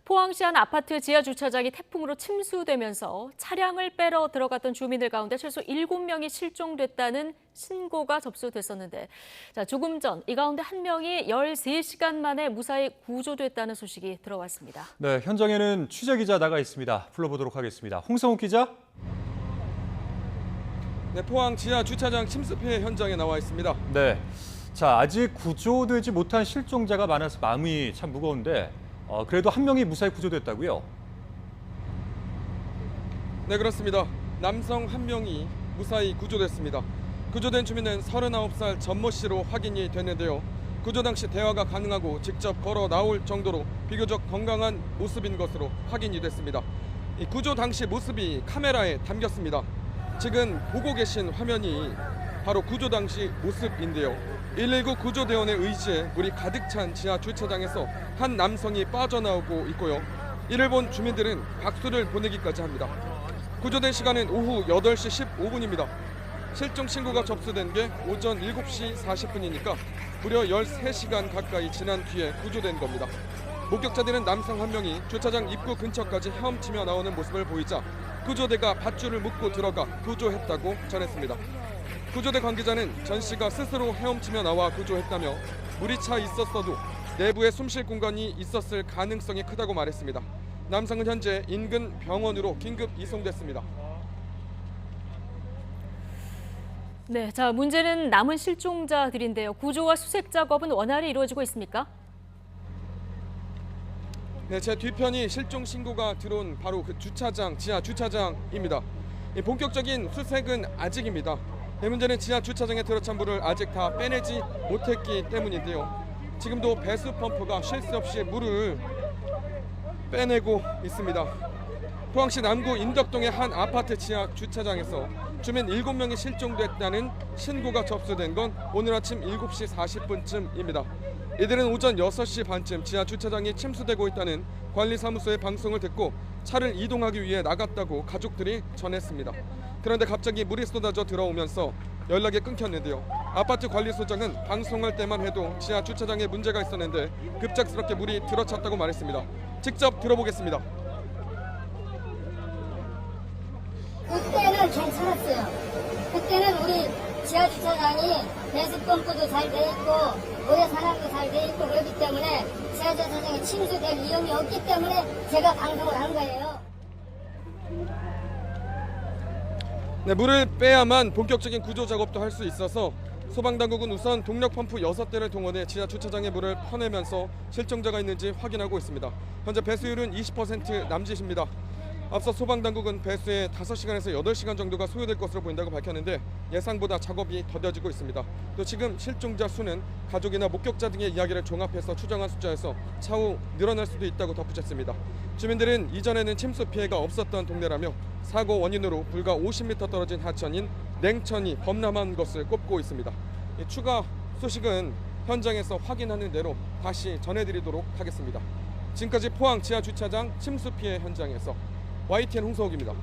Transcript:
포항시 한 아파트 지하 주차장이 태풍으로 침수되면서 차량을 빼러 들어갔던 주민들 가운데 최소 7명이 실종됐다는 신고가 접수됐었는데 조금 전 이 가운데 한 명이 13시간 만에 무사히 구조됐다는 소식이 들어왔습니다. 네, 현장에는 취재 기자 나가 있습니다. 불러보도록 하겠습니다. 홍성욱 기자. 네, 포항 지하 주차장 침수 피해 현장에 나와 있습니다. 네, 자 아직 구조되지 못한 실종자가 많아서 마음이 참 무거운데 그래도 한 명이 무사히 구조됐다고요? 네, 그렇습니다. 남성 한 명이 무사히 구조됐습니다. 구조된 주민은 39살 전모 씨로 확인이 됐는데요. 구조 당시 대화가 가능하고 직접 걸어 나올 정도로 비교적 건강한 모습인 것으로 확인이 됐습니다. 이 구조 당시 모습이 카메라에 담겼습니다. 지금 보고 계신 화면이 바로 구조 당시 모습인데요. 119 구조대원의 의지에 물이 가득 찬 지하 주차장에서 한 남성이 빠져나오고 있고요. 이를 본 주민들은 박수를 보내기까지 합니다. 구조된 시간은 오후 8시 15분입니다. 실종 신고가 접수된 게 오전 7시 40분이니까 무려 13시간 가까이 지난 뒤에 구조된 겁니다. 목격자들은 남성 한 명이 주차장 입구 근처까지 헤엄치며 나오는 모습을 보이자 구조대가 밧줄을 묶고 들어가 구조했다고 전했습니다. 구조대 관계자는 전 씨가 스스로 헤엄치며 나와 구조했다며 물이 차 있었어도 내부에 숨쉴 공간이 있었을 가능성이 크다고 말했습니다. 남성은 현재 인근 병원으로 긴급 이송됐습니다. 네, 문제는 남은 실종자들인데요. 구조와 수색 작업은 원활히 이루어지고 있습니까? 네, 제 뒤편이 실종 신고가 들어온 바로 그 주차장, 지하 주차장입니다. 본격적인 수색은 아직입니다. 문제는 지하 주차장에 들어찬 물을 아직 다 빼내지 못했기 때문인데요. 지금도 배수 펌프가 쉴 새 없이 물을 빼내고 있습니다. 포항시 남구 인덕동의 한 아파트 지하 주차장에서 주민 7명이 실종됐다는 신고가 접수된 건 오늘 아침 7시 40분쯤입니다. 이들은 오전 6시 반쯤 지하 주차장이 침수되고 있다는 관리사무소의 방송을 듣고 차를 이동하기 위해 나갔다고 가족들이 전했습니다. 그런데 갑자기 물이 쏟아져 들어오면서 연락이 끊겼는데요. 아파트 관리소장은 방송할 때만 해도 지하 주차장에 문제가 있었는데 급작스럽게 물이 들어찼다고 말했습니다. 직접 들어보겠습니다. 그때는 괜찮았어요. 그때는 우리 지하 주차장이 배수 펌프도 잘 돼 있고 모래 산악도 잘 돼 있고 그렇기 때문에 지하 주차장에 침수될 위험이 없기 때문에 제가 방송을 한 거예요. 네, 물을 빼야만 본격적인 구조 작업도 할 수 있어서 소방당국은 우선 동력 펌프 6대를 동원해 지하 주차장에 물을 퍼내면서 실종자가 있는지 확인하고 있습니다. 현재 배수율은 20% 남짓입니다. 앞서 소방당국은 배수에 5시간에서 8시간 정도가 소요될 것으로 보인다고 밝혔는데 예상보다 작업이 더뎌지고 있습니다. 또 지금 실종자 수는 가족이나 목격자 등의 이야기를 종합해서 추정한 숫자에서 차후 늘어날 수도 있다고 덧붙였습니다. 주민들은 이전에는 침수 피해가 없었던 동네라며 사고 원인으로 불과 50m 떨어진 하천인 냉천이 범람한 것을 꼽고 있습니다. 추가 소식은 현장에서 확인하는 대로 다시 전해드리도록 하겠습니다. 지금까지 포항 지하 주차장 침수 피해 현장에서 YTN 홍성욱입니다.